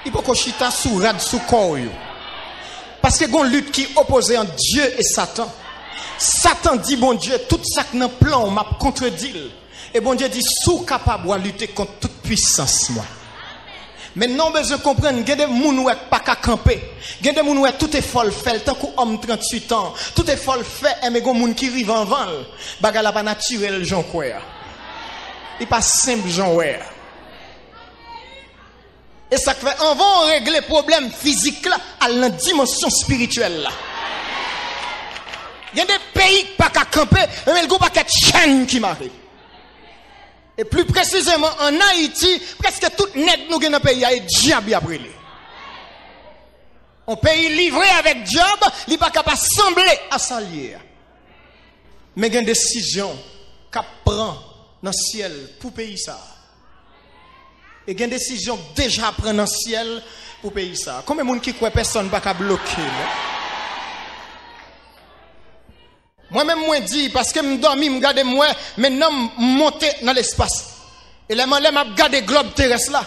Il faut qu'on chita sous rad sous corps. Parce que il y a une lutte qui oppose entre Dieu et Satan. Satan dit bon Dieu, tout ça que dans plan m'a contredit. Et bon Dieu dit sous capable de lutter contre toute puissance moi. Mais non besoin de comprendre, il y a des gens qui pas qu'à camper. Il y a des gens qui tout est folle fait, tant qu'homme 38 ans, tout est folle fait, et mais il y a des gens qui arrivent en vent. Bagala pas naturel, Jean Kouer. Il pas simple, Jean Kouer. Et ça fait, on va régler le problème physique là, à la dimension spirituelle là. Il y a des pays qui pas qu'à camper, mais il n'y a pas qu'à chaîne qui m'arrive. Et plus précisément, en Haïti, presque tout net nous dans le pays, il y a un diable après lui. Un pays livré avec diable, il n'est pas capable de sembler à s'allier. Mais il y a une décision qu'on prend dans le ciel pour le pays ça. Et il y a une décision déjà prend dans le ciel pour le pays ça. Combien de gens qui croient que personne ne va bloquer? Moi-même, moi dis, parce que je dormi, je regarde moi, maintenant, monter dans l'espace. Et là, je regarde le globe terrestre là.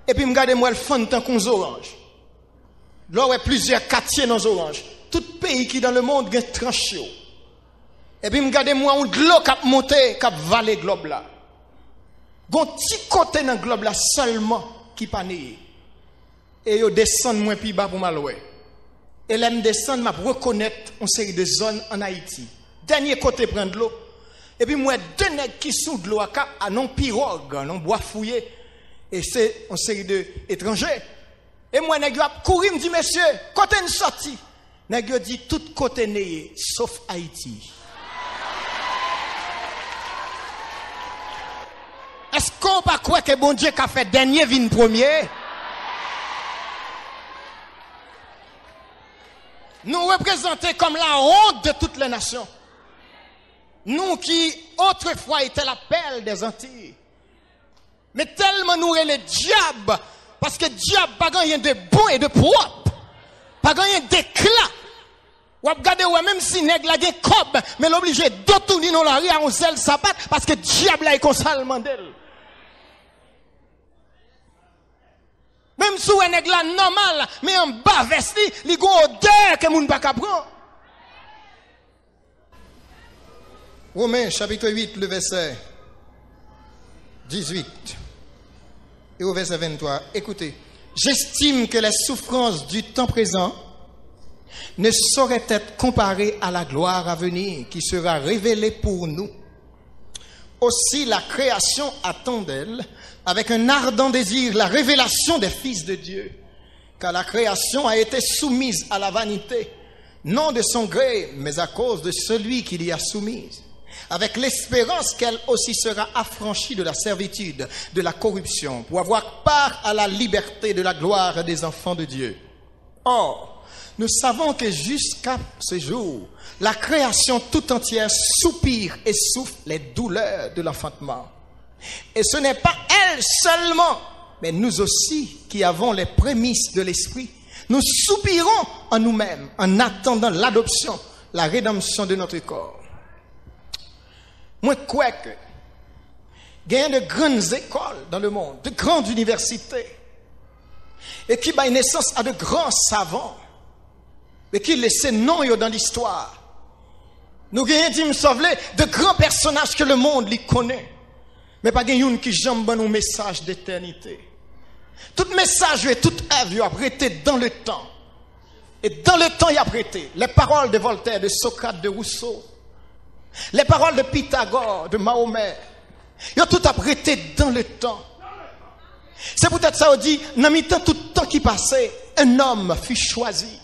Et puis, je regarde moi le fond tant qu'on orange. Là, il y a plusieurs quartiers dans les oranges. Tout pays qui dans le monde est tranché. Et puis, je regarde moi un globe qui a monté, qui a valé le globe là. Il y a un petit côté dans le globe là seulement qui pas né. Et je descends moins plus bas pour m'alouer. Et là, je descends, je reconnaître une série de zones en Haïti. Dernier côté prendre l'eau. Et puis moi, deux nègres qui sont de l'eau à non pirogue, non bois fouillé. Et c'est une série d'étrangers. Et moi, nègre a couru, me dit, monsieur, côté une sortie. Nègre dit, tout côté né, sauf Haïti. Est-ce qu'on pas croire que bon Dieu qui a fait dernier vin premier? Nous représentons comme la honte de toutes les nations. Nous qui autrefois étaient la perle des Antilles. Mais tellement nous est le diable. Parce que le diable n'a pas rien de bon et de propre. Pas rien d'éclat. Ou regardez, même si nèg la gen cob, mais l'obligé d'autourner dans la rue à un seul sabat. Parce que le diable a constamment d'elle. Même si on est là normal, mais en bas vesti, il y a une odeur que moun pas prendre. Romains chapitre 8, le verset 18 et au verset 23. Écoutez, j'estime que les souffrances du temps présent ne sauraient être comparées à la gloire à venir qui sera révélée pour nous. Aussi la création attend d'elle avec un ardent désir la révélation des fils de Dieu, car la création a été soumise à la vanité, non de son gré, mais à cause de celui qui l'y a soumise, avec l'espérance qu'elle aussi sera affranchie de la servitude, de la corruption, pour avoir part à la liberté de la gloire des enfants de Dieu. Or, nous savons que jusqu'à ce jour, la création tout entière soupire et souffre les douleurs de l'enfantement. Et ce n'est pas elle seulement, mais nous aussi qui avons les prémices de l'esprit. Nous soupirons en nous-mêmes en attendant l'adoption, la rédemption de notre corps. Moi, quoi que, il y a de grandes écoles dans le monde, de grandes universités, et qui donnent naissance à de grands savants, et qui laissent nom dans l'histoire. Nous avons de grands personnages que le monde les connaît. Mais pas une qui jambe un message d'éternité. Tout message et toute œuvre a prêté dans le temps. Et dans le temps, il a prêté les paroles de Voltaire, de Socrate, de Rousseau, les paroles de Pythagore, de Mahomet. Il a tout prêté dans le temps. C'est peut-être ça, on dit, dans le temps, tout le temps qui passait, un homme fut choisi.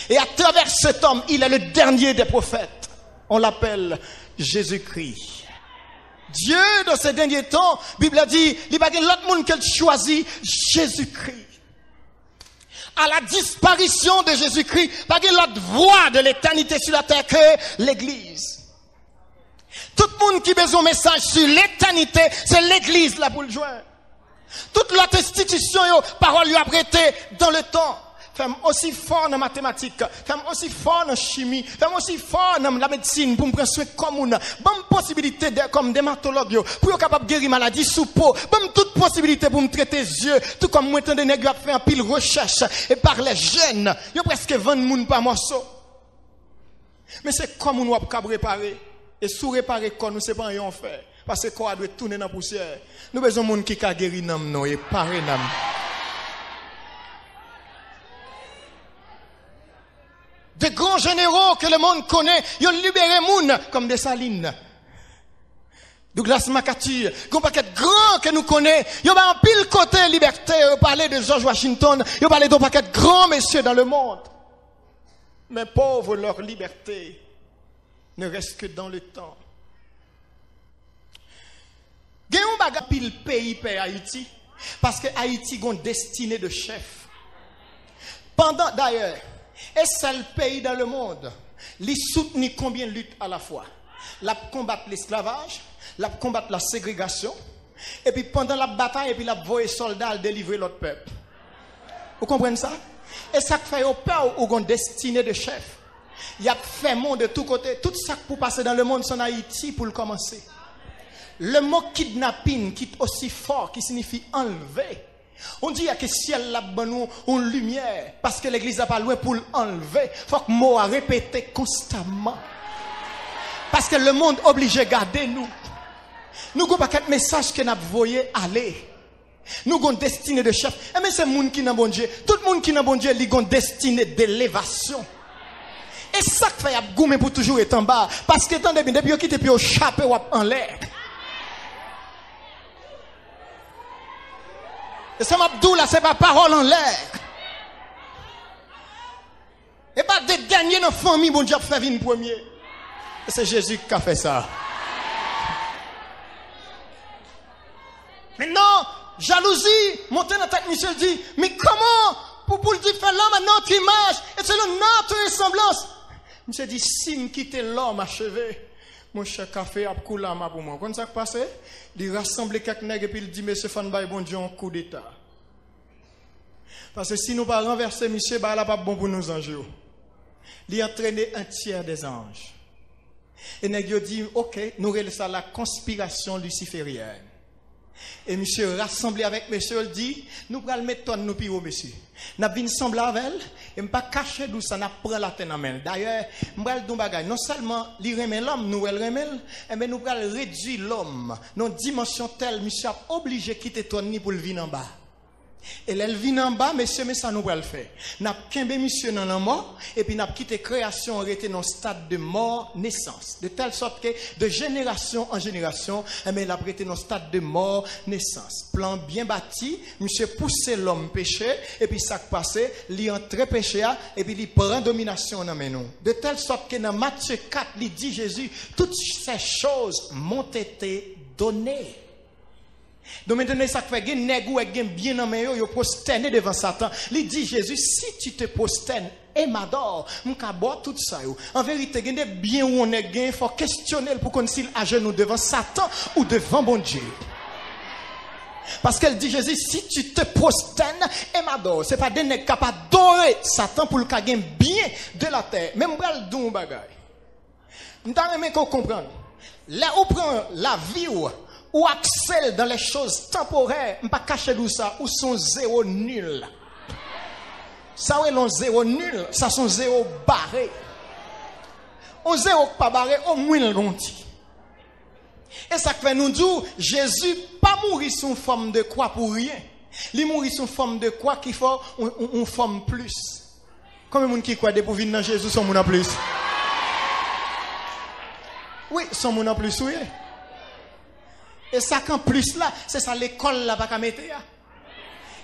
Et à travers cet homme, il est le dernier des prophètes. On l'appelle Jésus-Christ. Dieu, dans ces derniers temps, la Bible a dit, il n'y a pas l'autre monde qu'elle choisit, Jésus-Christ. À la disparition de Jésus-Christ, il n'y a pas l'autre voix de l'éternité sur la terre que l'Église. Tout le monde qui a besoin de message sur l'éternité, c'est l'Église là pour le joindre. Toute l'autre institution, parole lui a prêté dans le temps. Femme aussi fort dans mathématiques, femme aussi fort dans chimie, femme aussi fort dans la médecine pour me prendre soin commune. Bonne possibilité comme dermatologue pour être capable de guérir maladie sous peau. Bonne toute possibilité pour me traiter les yeux, tout comme moi tant de nègres a fait un pile recherche et par les jeunes, yo presque 20 moun par morceau. Mais c'est comme on doit préparer et sous réparer quand nous c'est pas rien faire parce que quoi doit tourner dans poussière. Nous besoin monde qui ka guérir nam non et parer nam. De grands généraux que le monde connaît, ils ont libéré moun comme des Salines. Douglas MacArthur, un paquet grand que nous connaissons, ils ont un pile côté liberté, ils ont parlé de George Washington, ils ont parlé d'un paquet de grands messieurs dans le monde. Mais pauvres, leur liberté ne reste que dans le temps. Il y a un bagage pile pays pour Haïti, parce que Haïti a une destinée de chef. Pendant d'ailleurs, et c'est le pays dans le monde, il soutient combien de luttes à la fois. La combattre l'esclavage, la combattre la ségrégation, et puis pendant la bataille, et puis la voie soldats à délivrer l'autre peuple. Vous comprenez ça? Et ça fait au peur ou une destinée de chef. Il y a fait monde de tous côtés. Tout ça pour passer dans le monde, c'est en Haïti pour le commencer. Le mot kidnapping qui est aussi fort, qui signifie enlever. On dit que ciel là nous une lumière parce que l'église n'a pas loin pour l'enlever. Faut que mot à répéter constamment. Parce que le monde obligé de garder nous. Nous n'avons pas qu'un message que nous voyons aller. Nous avons une destinée de chef. Et mais c'est le monde qui n'a bon Dieu. Tout le monde qui n'a bon Dieu, il a une destinée d'élévation. Et ça qui fait goumer pour toujours être en bas. Parce que depuis qu'il était au chapeau ou en l'air. Et ça m'a dit là, c'est pas parole en l'air. Et pas des derniers dans la famille, bon Dieu, fait venir premier. Et c'est Jésus qui a fait ça. Maintenant, jalousie, monter dans la tête, monsieur dit, mais comment, pour le dire, faire l'homme à notre image, et selon notre ressemblance. Monsieur dit, si me quitte l'homme achevé, mon cher café a coulé à ma pour moi. Quand ça passe, il rassemble quelques nègres et puis il dit, monsieur Fanbay, bon Dieu, un coup d'état. Parce que si nous ne pas renverser, monsieur, bah, là, pas bon pour nos anges. Il a entraîné un tiers des anges. Et nègres dit, ok, nous relèvons ça la conspiration luciférienne. Et monsieur rassemblé avec monsieur, il dit, nous allons mettre toi nous pire monsieur. Nous allons sembler avec elle, et ne pas cacher d'où ça, nous prenons la tête en main. D'ailleurs, nous allons dire bagage, non seulement il remet l'homme, nous elle remet, mais nous allons réduire l'homme dans une dimension telle, monsieur a obligé de quitter toi pour le venir en bas. Et elle vient en bas, monsieur, mais ça nous va le faire. Nous avons quitté monsieur dans la mort, et puis nous avons quitté création, arrêté dans le stade de mort, naissance. De telle sorte que, de génération en génération, mais nous avons arrêté dans le stade de mort, naissance. Plan bien bâti, monsieur poussait l'homme péché, et puis ça passait, il entre péché, et puis il prend domination dans nous. De telle sorte que dans Matthieu 4, il dit Jésus, toutes ces choses m'ont été données. Donc maintenant, ça fait que les nègres bien en main, ils prosternent devant Satan. Il dit Jésus, si tu te prosternes et m'adores, je vais boire tout ça. En vérité, il y a des biens où on est gain, il faut questionner pour qu'on s'il à genoux devant Satan ou devant bon Dieu. Parce qu'elle dit Jésus, si tu te prosternes et m'adores, ce n'est pas des nègres capables d'adorer Satan pour le cas bien de la terre. Même pour le don bagay. Je veux qu'on comprenne. Là où prend la vie ou accède dans les choses temporaires, pas cacher d'où ça, ou son zéro nul. Ça ouais l'on zéro nul, ça son zéro barré. On zéro pas barré, au moins le gonti. Et ça fait nous dire, Jésus pas mourir sous forme de quoi pour rien. Il mourit sous forme de quoi qu'il faut une forme plus. Combien de monde qui croit de pour venir dans Jésus son monde en plus? Oui, son monde en plus, oui. Et ça qu'en plus là, c'est ça l'école là pas qu'à mettre.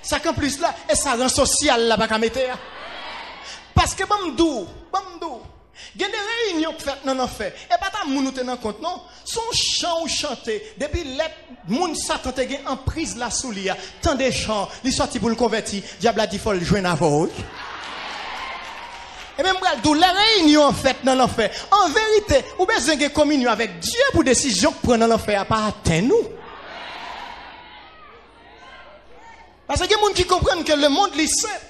Ça qu'en plus là, et ça rend social là pas qu'à mettre. Parce que bamdou, il y a des réunions qui faites non en fait. Et pas ta moun nous tenant compte non, son chant ou chanter depuis les moun Satan te gen en prise la soulia, tant des chants, li sorti pour le convertir, diable a dit faut le joindre avant. Et même d'où les réunions en fait dans l'enfer. En vérité, ou besoin de communion avec Dieu pour décision que prendre dans l'enfer à pas atteindre nous. Parce que les gens qui comprennent que le monde est simple.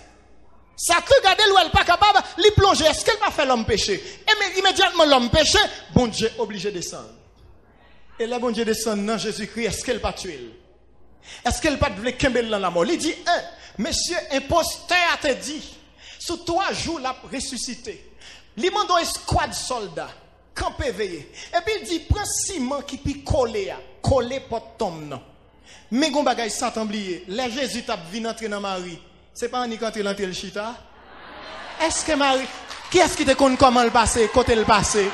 Ça te regarde, elle n'est pas capable, lui plonger. Est-ce qu'elle va faire l'homme péché? Et immédiatement l'homme péché, bon Dieu obligé de descendre. Et là, bon Dieu descend dans Jésus-Christ, est-ce qu'elle pas tué? Est-ce qu'elle pas voulu qu'elle dans la mort? Il dit, monsieur imposteur a te dit, sous 3 jours la ressuscité. Il m'a donné un escouade soldats, campé veillé. Et puis il dit, prends ciment qui peut coller pour tomber. Mais gon bagay Satan oublié, les Jésus t'a vu entrer dans Marie. C'est pas un quand il entre le chita. Est-ce que Marie, qui est-ce qui te connaît comment le passer, côté le passer?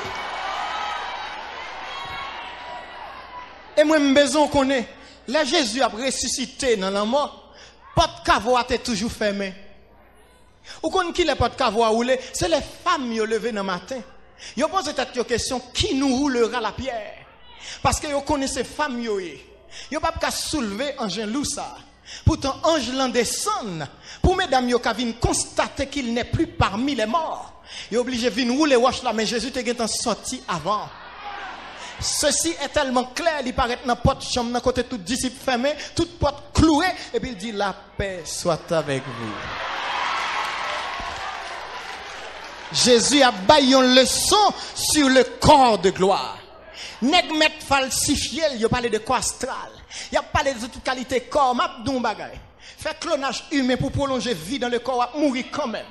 Et moi, je besoin connaît. Là, Jésus a ressuscité dans la mort. Porte cavois était toujours fermé. Ou qu'on qui les porte cavois roulé, c'est les femmes qui ont levé dans le matin. Ils posent cette question, qui nous roulera la pierre? Parce que vous connaissez ces femmes, ils n'ont pas qu'à soulever Ange Loussa. Pourtant, Ange l'en descend. Pour mesdames, ils ont constater qu'il n'est plus parmi les morts. Ils sont obligés de venir rouler wash là, mais Jésus était sorti avant. Ceci est tellement clair, il paraît dans la porte chambre, dans côté tout disciple fermé, toute porte clouée, et puis il dit la paix soit avec vous. Jésus a baillé une leçon sur le corps de gloire. Nèg met falsifié, il a parlé de corps astral. Il a parlé de toute qualité corps, m'a don bagay. Faire clonage humain pour prolonger vie dans le corps, mourir quand même.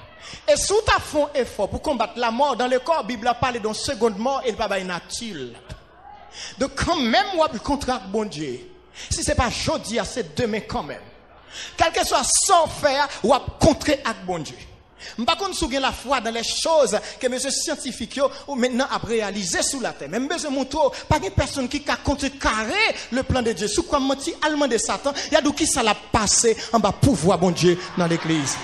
Et si tu as fait un effort pour combattre la mort dans le corps, la Bible a parlé d'une seconde mort et pas une nature. Donc quand même, on a contrat bon Dieu. Si ce n'est pas jeudi, c'est demain quand même. Quel que soit son faire, on a contrat avec bon Dieu. Je ne sais pas si vous avez la foi dans les choses que mes scientifiques ont maintenant réalisé sous la terre. Même besoin de montrer, pas de personne qui a contrecarré le plan de Dieu. Sous quoi menti allemand de Satan, il y a d'où qui ça l'a passé en bas pouvoir bon Dieu dans l'église.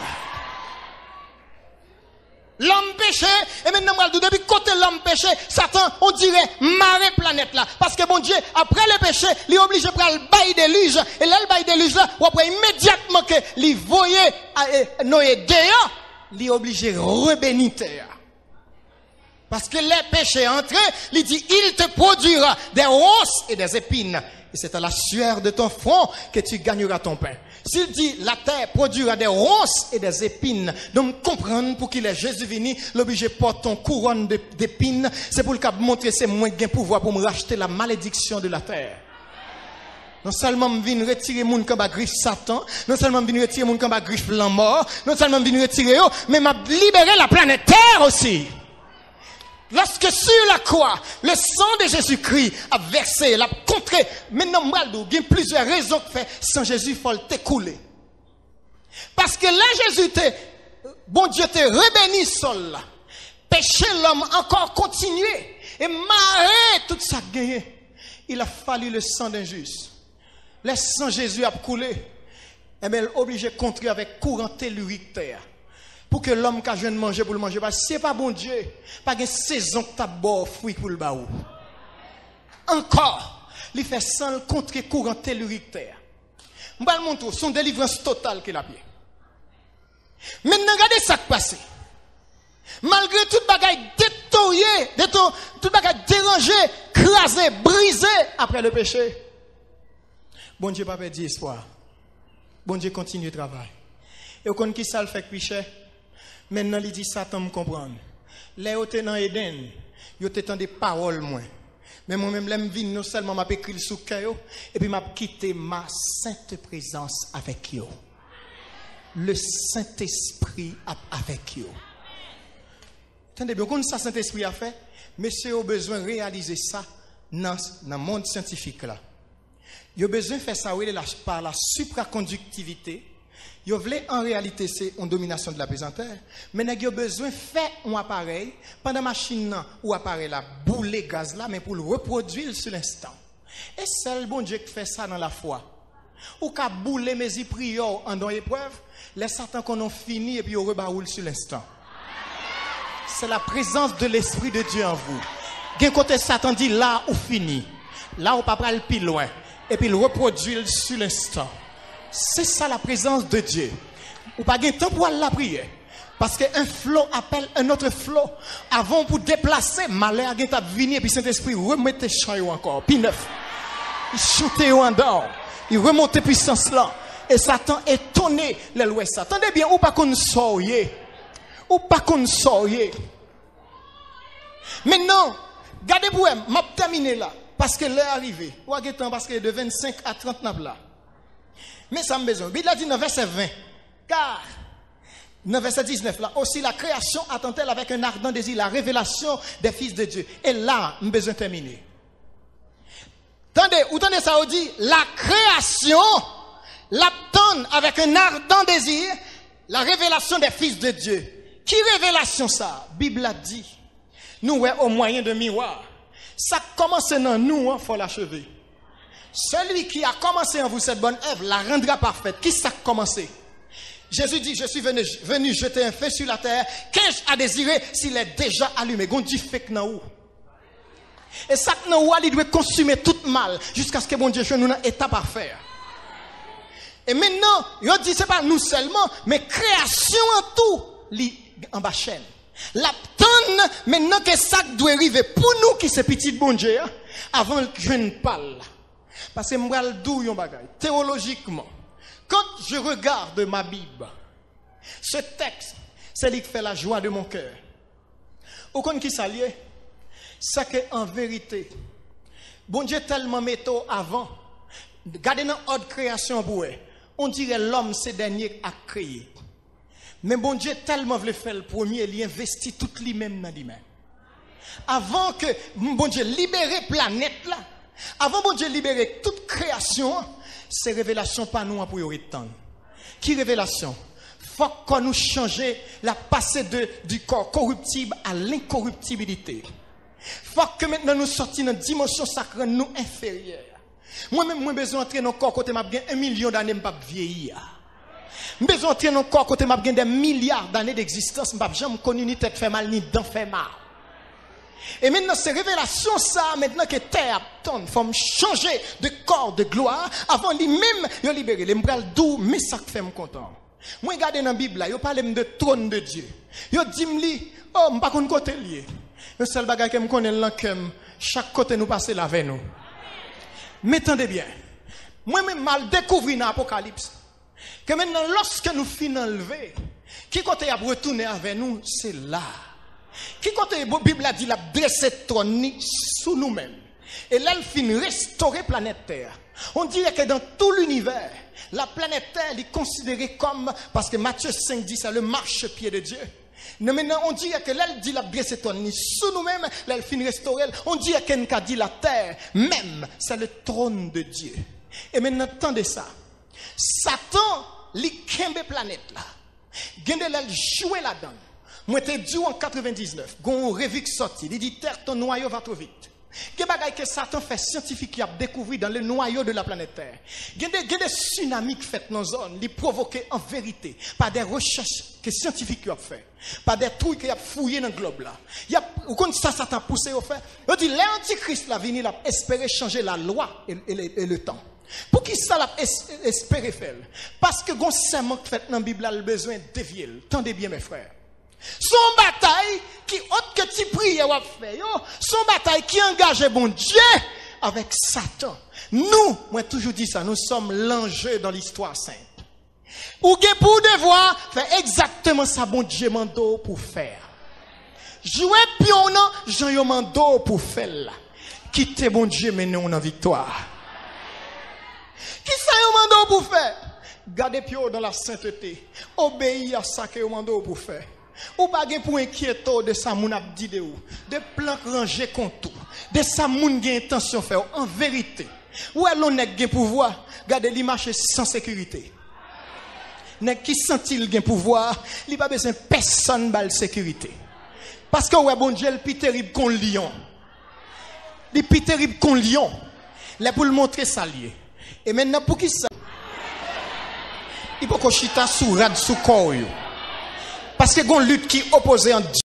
L'homme péché, et maintenant, depuis côté l'homme péché, Satan, on dirait, marrer planète là. Parce que bon Dieu, après le péché, il est obligé de prendre le bail déluge. Et là, le bail déluge là, ou après immédiatement que il voyait Noé dehors, il est obligé de rebénir terre. Parce que les péchés entrés, il dit, il te produira des ronces et des épines. Et c'est à la sueur de ton front que tu gagneras ton pain. S'il dit, la terre produira des ronces et des épines. Donc, comprendre pour qu'il est Jésus venu, l'obligé porte ton couronne d'épines. C'est pour le cas de montrer c'est moins gain pouvoir pour me racheter la malédiction de la terre. Non seulement je viens retirer mon combat griffe Satan, non seulement je viens retirer mon combat griffe la mort, non seulement je viens retirer eux, mais je libérer la planète Terre aussi. Lorsque sur la croix, le sang de Jésus-Christ a versé, l'a contré, maintenant, il y a plusieurs raisons que fait, sans Jésus, il faut t'écouler. Parce que là, Jésus bon Dieu te rebéni sol là. Péché l'homme encore continuer et marrer tout ça gagné. Il a fallu le sang d'un juste. Le sang Jésus a coulé. Et bien, il est obligé de contrer avec courant tellurique terre. Pour que l'homme qui a jeune manger pour le manger. Parce que ce n'est pas bon Dieu. Pas une saison que tu as beau fruit pour le baou. Encore, il fait sans contrer courant tellurique terre. Je vais vous montrer son délivrance totale qu'il a pied. Maintenant, regardez ça qui passe. Malgré toute bagaille détournée, toute bagaille dérangée, crasée, brisée après le péché. Bon Dieu pas perdu espoir. Bon Dieu continue le travail. Et au qui ça le fait péché. Maintenant il dit Satan me comprendre. Les autres dans Éden, ils ont des paroles moins. Mais moi-même l'aime vinn non seulement m'a écrit sous cœur et puis m'a quitté ma sainte présence avec eux. Le Saint-Esprit avec eux. Attendez bien, comment ça Saint-Esprit a fait? Monsieur a besoin de réaliser ça dans le monde scientifique là. Il a besoin de faire ça par la supraconductivité. Il voulait en réalité c'est une domination de la pesanteur. Mais il a besoin de faire un appareil pendant la machine ou appareil là, bouler gaz là, mais pour le reproduire sur l'instant. Et c'est le bon Dieu qui fait ça dans la foi. Ou qu'a bouler mes prières en dans épreuve, les satans qu'on ont fini et puis on rebaoule sur l'instant. C'est la présence de l'Esprit de Dieu en vous. D'un côté, Satan dit là où fini. Là où pas le plus loin. Et puis il reproduit sur l'instant. C'est ça la présence de Dieu. Ou pas de temps pour la prière. Parce qu'un flot appelle un autre flot. Avant pour déplacer, malheur a venir et puis Saint-Esprit remettait chaud encore. Puis neuf. Il chutait en dehors. Il remontait puissance là. Et Satan étonné l'ouest. Attendez bien, ou pas qu'on soyez. Ou pas qu'on soyez. Maintenant, gardez pour moi, m'a terminé là. Parce que l'heure est arrivée. Ou parce que de 25 à 30 là. Mais ça me besoin. Bible a dit dans verset 20. Car, dans verset 19 là, aussi la création attend-elle avec un ardent désir la révélation des fils de Dieu. Et là, me besoin terminer. Attendez, vous entendez ça, on dit, la création l'attend avec un ardent désir la révélation des fils de Dieu. Qui révélation ça? Bible a dit. Nous, ouais, au moyen de miroir. Ça commence dans nous, il faut l'achever. Celui qui a commencé en vous cette bonne œuvre la rendra parfaite. Qui ça a commencé? Jésus dit, je suis venu jeter un feu sur la terre. Qu'ai-je à désirer s'il est déjà allumé? Gon dit fait que où? Et ça que nous il doit consumer tout mal jusqu'à ce que bon Dieu nous dans état parfait. Et maintenant, il dit c'est pas nous seulement, mais création en tout, en bas chaîne. La tonne maintenant que ça doit arriver pour nous qui c'est petit bon Dieu avant que je ne parle. Parce que moi le dou yon bagay théologiquement. Quand je regarde ma Bible, ce texte, c'est lui qui fait la joie de mon cœur. Au compte qui s'allie, c'est que en vérité, bon Dieu tellement métaux avant, gardez dans ordre création pour eux, on dirait l'homme c'est dernier à créer. Mais bon Dieu tellement voulait faire le premier, il investit tout lui-même dans lui-même. Avant que bon Dieu libère planète là, avant bon Dieu libérer toute création, ces révélations pas nous pour y attendre. Qui révélation? Faut qu'on nous change la passée du corps corruptible à l'incorruptibilité. Faut que maintenant nous sortions dans une dimension sacrée nous inférieure. Moi-même, moi besoin d'entrer dans le corps côté m'a bien 1 million d'années m'pas vieillir. Besoin d'entrer dans le corps côté m'a bien des milliards d'années d'existence m'pas jamais connu ni tête fait mal ni dent fait mal. Et maintenant, ces révélations, ça, maintenant que terre tonne, faut me changer de corps de gloire, avant lui-même, il libéré. Les m'bral doux, mais ça fait me content. Moi, regardez dans la Bible, là, il parle de trône de Dieu. Il dit, oh, m'pas qu'on côté lié. Le seul bagage que me connaît là, que chaque côté nous passe là avec nous. Mais attendez bien. Moi-même, mal découvert dans l'Apocalypse, que maintenant, lorsque nous finissons lever, qui côté a retourné avec nous, c'est là. Qui côté la Bible a dit la dressé trône sous nous-mêmes. Et là, il finit restaurer la planète Terre. On dirait que dans tout l'univers, la planète Terre est considérée comme, parce que Matthieu 5 dit ça, le marchepied de Dieu. Mais maintenant, on dirait que là, il dit la dressé trône sous nous-mêmes, là, il finit restaurer. On dirait qu'elle a dit la terre, même, c'est le trône de Dieu. Et maintenant, attendez ça. Satan, il planète là. Il a joué là-dedans. Moi, j'étais dû en 99. Gon révique sorti. Il dit, terre, ton noyau va trop vite. Quel bagay que Satan fait scientifique qui a découvert dans le noyau de la planète Terre. Il y a des tsunamis qui fait dans la zone, les provoqués en vérité par des recherches que scientifiques ont fait, par des trucs qui ont fouillé dans le globe là. Il y a, ou quand ça Satan poussé au fait, il dit l'antichrist là venu là espérer changer la loi et le temps. Pour qui ça l'a espéré faire? Parce que gon serment qui fait dans la Bible a le besoin de dévier. Tendez bien mes frères. Son bataille qui autre que tu pries ou fait, son bataille qui engage bon Dieu avec Satan. Nous, moi toujours dit ça, nous sommes l'enjeu dans l'histoire sainte. Ou bien pour devoir faire exactement ça bon Dieu mando pour faire. Jouer pion non, Jean yo mando pour faire là. Quitter bon Dieu mener on en victoire. Qui ça yo mando pour faire? Gardez pion dans la sainteté. Obéir à ça que yo mando pour faire. Ou pas pour inquiéter de ça moun a dit de ou de plan ranger contre de ça moun gen intention faire en vérité ou alors nèg gen pouvoir garder li marcher sans sécurité nèg qui senti il gen pouvoir li pas besoin personne bal sécurité parce que ouais bon Dieu le plus terrible qu'on lion le plus terrible qu'on lion là pour le montrer ça lié et maintenant pour qui ça il faut qu'on chita sous rad sous corps. Parce que gon lutte qui oppose en